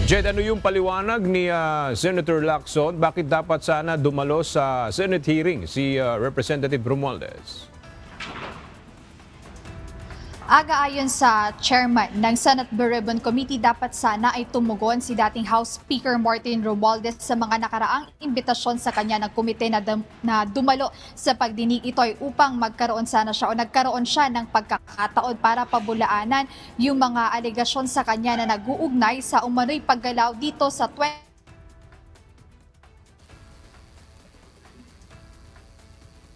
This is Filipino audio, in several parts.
Jed, ano yung paliwanag ni Senator Lacson? Bakit dapat sana dumalo sa Senate hearing si Representative Romualdez? Ayon sa chairman ng Senate Blue Ribbon Committee, dapat sana ay tumugon si dating House Speaker Martin Romualdez sa mga nakaraang imbitasyon sa kanya ng komite na dumalo sa pagdinig ito ay upang magkaroon sana siya o nagkaroon siya ng pagkakataon para pabulaanan yung mga alegasyon sa kanya na nag-uugnay sa umano'y paggalaw dito sa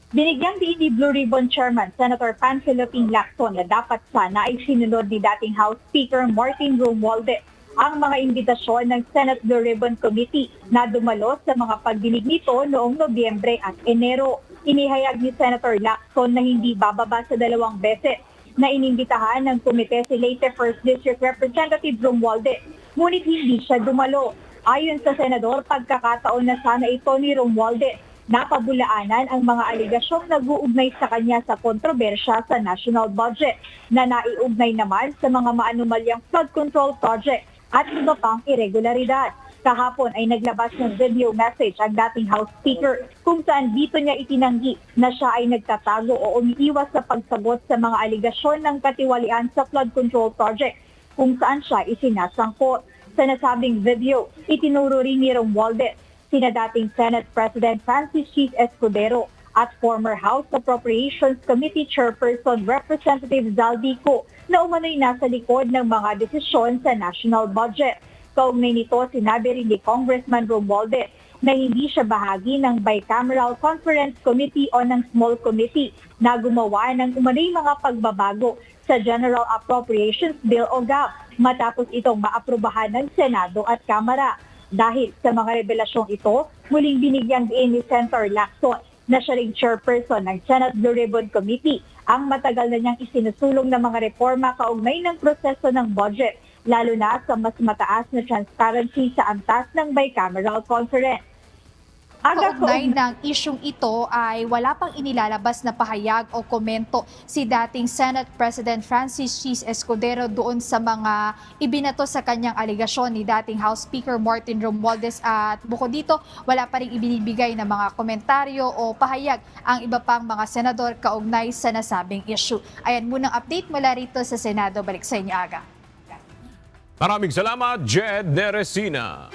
Binigyang diin ni Blue Ribbon Chairman Senator Panfilo Lacson na dapat sana ay sinunod ni dating House Speaker Martin Romualdez ang mga imbitasyon ng Senate Blue Ribbon Committee na dumalo sa mga pagdinig nito noong Nobyembre at Enero. Inihayag ni Senator Lacson na hindi bababa sa 2 beses na inimbitahan ng komite si Leyte 1st District Representative Romualdez, ngunit hindi siya dumalo. Ayon sa senador, pagkakataon na sana ito ni Romualdez napabulaanan ang mga aligasyong nag-uugnay sa kanya sa kontrobersya sa national budget na naiugnay naman sa mga maanumalyang flood control project at iba pang irregularidad. Kahapon ay naglabas ng video message ang dating House Speaker kung saan dito niya itinanggi na siya ay nagtatago o umiiwas sa pagsagot sa mga aligasyon ng katiwalian sa flood control project kung saan siya isinasangkot. Sa nasabing video, itinuro rin ni Romualdez sina dating Senate President Francis Chis Escudero at former House Appropriations Committee Chairperson Representative Zaldico na umano'y nasa likod ng mga desisyon sa national budget. Kaugnay nito, sinabi rin ni Congressman Romualdez na hindi siya bahagi ng Bicameral Conference Committee o ng Small Committee na gumawa ng umano'y mga pagbabago sa General Appropriations Bill o GAB matapos itong maaprubahan ng Senado at Kamara. Dahil sa mga revelasyong ito, muling binigyang diin ni Senator Lacson na siya ring chairperson ng Senate Blue Ribbon Committee ang matagal na niyang isinusulong na mga reforma kaugnay ng proseso ng budget, lalo na sa mas mataas na transparency sa antas ng Bicameral Conference. Kaugnay ng isyong ito ay wala pang inilalabas na pahayag o komento si dating Senate President Francis Chis Escudero doon sa mga ibinato sa kanyang aligasyon ni dating House Speaker Martin Romualdez, at bukod dito wala pa rin ibinibigay na mga komentaryo o pahayag ang iba pang mga senador kaugnay sa nasabing issue. Ayan munang update mula rito sa Senado. Balik sa inyo, Aga. Maraming salamat, Jed Neresina.